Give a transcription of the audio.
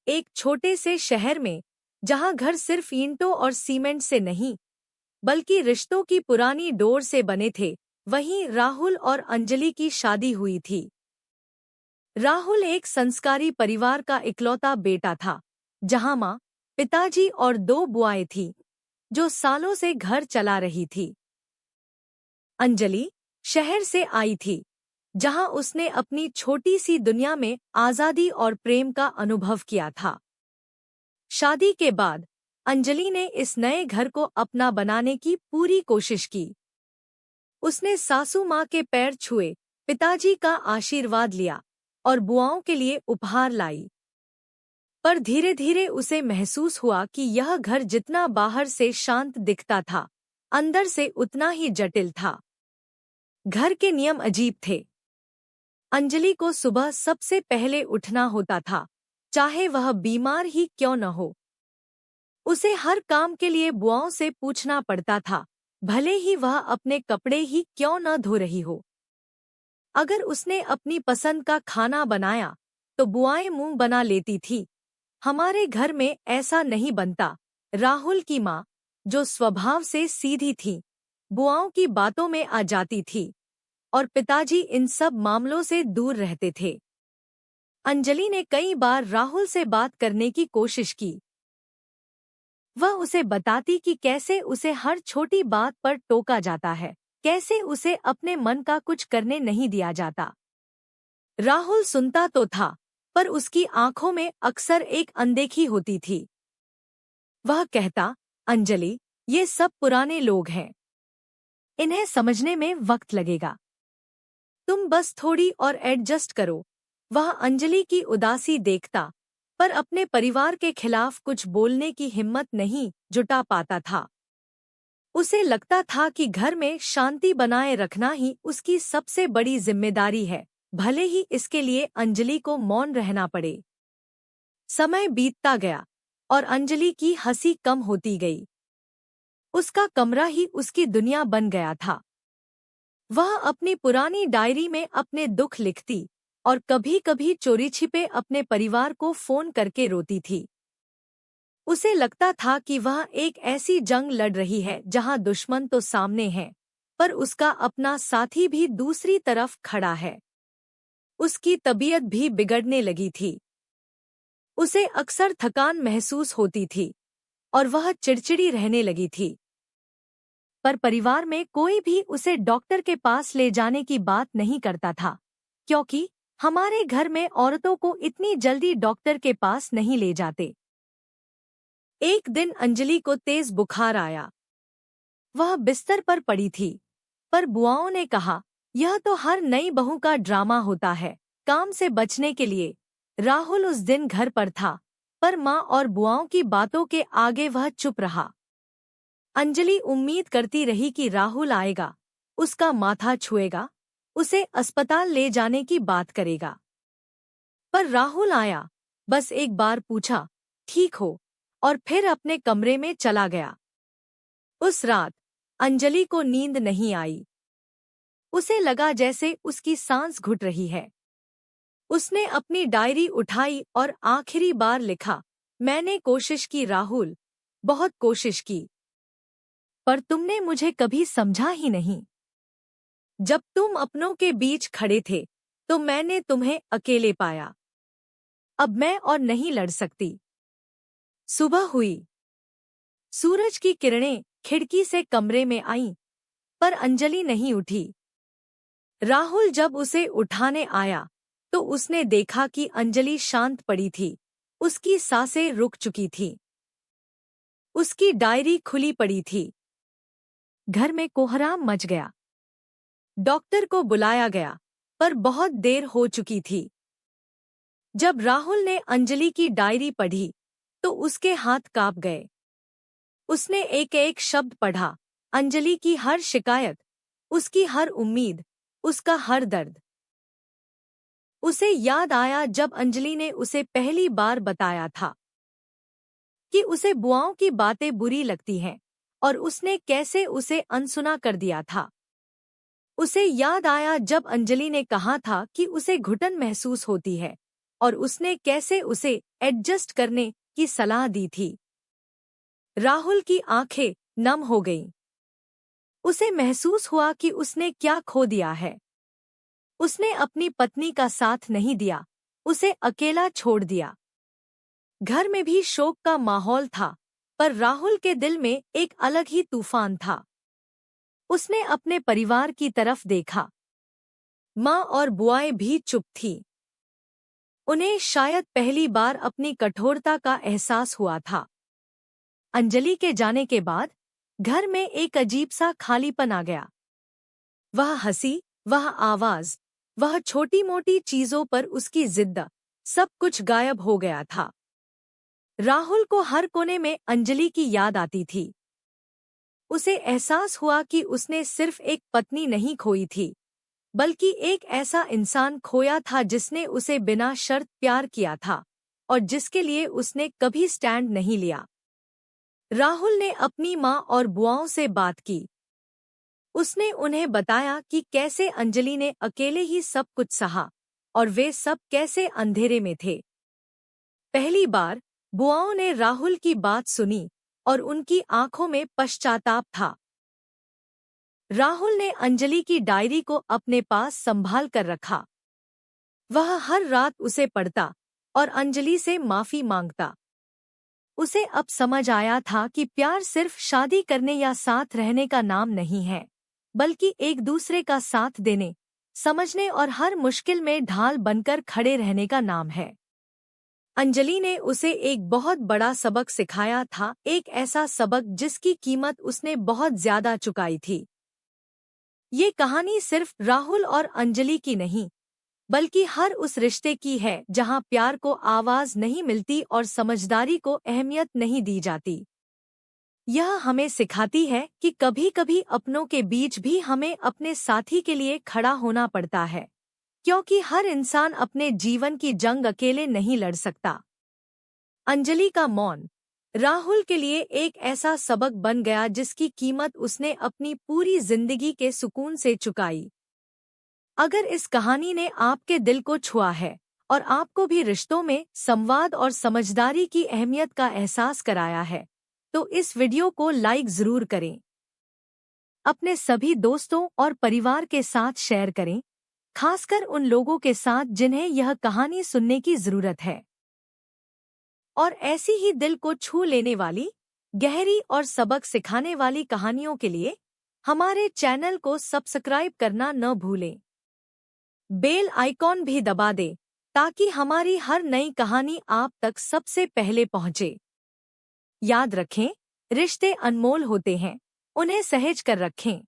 एक छोटे से शहर में, जहां घर सिर्फ ईंटों और सीमेंट से नहीं बल्कि रिश्तों की पुरानी डोर से बने थे, वहीं राहुल और अंजलि की शादी हुई थी। राहुल एक संस्कारी परिवार का इकलौता बेटा था, जहां माँ, पिताजी और दो बुआएं थीं, जो सालों से घर चला रही थी। अंजलि शहर से आई थी, जहां उसने अपनी छोटी सी दुनिया में आजादी और प्रेम का अनुभव किया था। शादी के बाद अंजलि ने इस नए घर को अपना बनाने की पूरी कोशिश की। उसने सासू माँ के पैर छुए, पिताजी का आशीर्वाद लिया और बुआओं के लिए उपहार लाई। पर धीरे धीरे उसे महसूस हुआ कि यह घर जितना बाहर से शांत दिखता था, अंदर से उतना ही जटिल था। घर के नियम अजीब थे। अंजलि को सुबह सबसे पहले उठना होता था, चाहे वह बीमार ही क्यों न हो। उसे हर काम के लिए बुआओं से पूछना पड़ता था, भले ही वह अपने कपड़े ही क्यों न धो रही हो। अगर उसने अपनी पसंद का खाना बनाया, तो बुआएं मुंह बना लेती थी, हमारे घर में ऐसा नहीं बनता। राहुल की माँ, जो स्वभाव से सीधी थी, बुआओं की बातों में आ जाती थी, और पिताजी इन सब मामलों से दूर रहते थे। अंजलि ने कई बार राहुल से बात करने की कोशिश की। वह उसे बताती कि कैसे उसे हर छोटी बात पर टोका जाता है, कैसे उसे अपने मन का कुछ करने नहीं दिया जाता। राहुल सुनता तो था, पर उसकी आंखों में अक्सर एक अनदेखी होती थी। वह कहता, अंजलि, ये सब पुराने लोग हैं, इन्हें समझने में वक्त लगेगा, तुम बस थोड़ी और एडजस्ट करो। वह अंजलि की उदासी देखता, पर अपने परिवार के खिलाफ कुछ बोलने की हिम्मत नहीं जुटा पाता था। उसे लगता था कि घर में शांति बनाए रखना ही उसकी सबसे बड़ी जिम्मेदारी है, भले ही इसके लिए अंजलि को मौन रहना पड़े। समय बीतता गया और अंजलि की हंसी कम होती गई। उसका कमरा ही उसकी दुनिया बन गया था। वह अपनी पुरानी डायरी में अपने दुख लिखती और कभी-कभी चोरी छिपे अपने परिवार को फोन करके रोती थी। उसे लगता था कि वह एक ऐसी जंग लड़ रही है जहां दुश्मन तो सामने है, पर उसका अपना साथी भी दूसरी तरफ खड़ा है। उसकी तबीयत भी बिगड़ने लगी थी। उसे अक्सर थकान महसूस होती थी और वह चिड़चिड़ी रहने लगी थी। पर परिवार में कोई भी उसे डॉक्टर के पास ले जाने की बात नहीं करता था, क्योंकि हमारे घर में औरतों को इतनी जल्दी डॉक्टर के पास नहीं ले जाते। एक दिन अंजलि को तेज बुखार आया। वह बिस्तर पर पड़ी थी, पर बुआओं ने कहा, यह तो हर नई बहू का ड्रामा होता है। काम से बचने के लिए राहुल उस दिन घर पर था, पर माँ और बुआओं की बातों के आगे वह चुप रहा। अंजलि उम्मीद करती रही कि राहुल आएगा, उसका माथा छुएगा, उसे अस्पताल ले जाने की बात करेगा। पर राहुल आया, बस एक बार पूछा, ठीक हो, और फिर अपने कमरे में चला गया। उस रात अंजलि को नींद नहीं आई। उसे लगा जैसे उसकी सांस घुट रही है। उसने अपनी डायरी उठाई और आखिरी बार लिखा, मैंने कोशिश की राहुल, बहुत कोशिश की, पर तुमने मुझे कभी समझा ही नहीं। जब तुम अपनों के बीच खड़े थे, तो मैंने तुम्हें अकेले पाया। अब मैं और नहीं लड़ सकती। सुबह हुई। सूरज की किरणें खिड़की से कमरे में आईं, पर अंजलि नहीं उठी। राहुल जब उसे उठाने आया, तो उसने देखा कि अंजलि शांत पड़ी थी, उसकी सांसें रुक चुकी थीं। उसकी डायरी खुली पड़ी थी। घर में कोहराम मच गया। डॉक्टर को बुलाया गया, पर बहुत देर हो चुकी थी। जब राहुल ने अंजलि की डायरी पढ़ी, तो उसके हाथ कांप गए। उसने एक एक शब्द पढ़ा, अंजलि की हर शिकायत, उसकी हर उम्मीद, उसका हर दर्द। उसे याद आया जब अंजलि ने उसे पहली बार बताया था कि उसे बुआओं की बातें बुरी लगती हैं, और उसने कैसे उसे अनसुना कर दिया था। उसे याद आया जब अंजलि ने कहा था कि उसे घुटन महसूस होती है, और उसने कैसे उसे एडजस्ट करने की सलाह दी थी। राहुल की आंखें नम हो गईं। उसे महसूस हुआ कि उसने क्या खो दिया है। उसने अपनी पत्नी का साथ नहीं दिया, उसे अकेला छोड़ दिया। घर में भी शोक का माहौल था, पर राहुल के दिल में एक अलग ही तूफान था। उसने अपने परिवार की तरफ देखा। माँ और बुआएं भी चुप थीं। उन्हें शायद पहली बार अपनी कठोरता का एहसास हुआ था। अंजलि के जाने के बाद घर में एक अजीब सा खालीपन आ गया। वह हंसी, वह आवाज, वह छोटी मोटी चीजों पर उसकी जिद, सब कुछ गायब हो गया था। राहुल को हर कोने में अंजलि की याद आती थी। उसे एहसास हुआ कि उसने सिर्फ एक पत्नी नहीं खोई थी, बल्कि एक ऐसा इंसान खोया था जिसने उसे बिना शर्त प्यार किया था और जिसके लिए उसने कभी स्टैंड नहीं लिया। राहुल ने अपनी माँ और बुआओं से बात की। उसने उन्हें बताया कि कैसे अंजलि ने अकेले ही सब कुछ सहा और वे सब कैसे अंधेरे में थे। पहली बार बुआओं ने राहुल की बात सुनी और उनकी आंखों में पश्चाताप था। राहुल ने अंजलि की डायरी को अपने पास संभाल कर रखा। वह हर रात उसे पढ़ता और अंजलि से माफी मांगता। उसे अब समझ आया था कि प्यार सिर्फ शादी करने या साथ रहने का नाम नहीं है, बल्कि एक दूसरे का साथ देने, समझने और हर मुश्किल में ढाल बनकर खड़े रहने का नाम है। अंजलि ने उसे एक बहुत बड़ा सबक सिखाया था, एक ऐसा सबक जिसकी कीमत उसने बहुत ज्यादा चुकाई थी। ये कहानी सिर्फ राहुल और अंजलि की नहीं, बल्कि हर उस रिश्ते की है जहां प्यार को आवाज नहीं मिलती और समझदारी को अहमियत नहीं दी जाती। यह हमें सिखाती है कि कभी कभी अपनों के बीच भी हमें अपने साथी के लिए खड़ा होना पड़ता है, क्योंकि हर इंसान अपने जीवन की जंग अकेले नहीं लड़ सकता। अंजलि का मौन राहुल के लिए एक ऐसा सबक बन गया जिसकी कीमत उसने अपनी पूरी जिंदगी के सुकून से चुकाई। अगर इस कहानी ने आपके दिल को छुआ है और आपको भी रिश्तों में संवाद और समझदारी की अहमियत का एहसास कराया है, तो इस वीडियो को लाइक जरूर करें। अपने सभी दोस्तों और परिवार के साथ शेयर करें, खासकर उन लोगों के साथ जिन्हें यह कहानी सुनने की जरूरत है। और ऐसी ही दिल को छू लेने वाली, गहरी और सबक सिखाने वाली कहानियों के लिए हमारे चैनल को सब्सक्राइब करना न भूलें। बेल आइकॉन भी दबा दें ताकि हमारी हर नई कहानी आप तक सबसे पहले पहुंचे। याद रखें, रिश्ते अनमोल होते हैं, उन्हें सहेज कर रखें।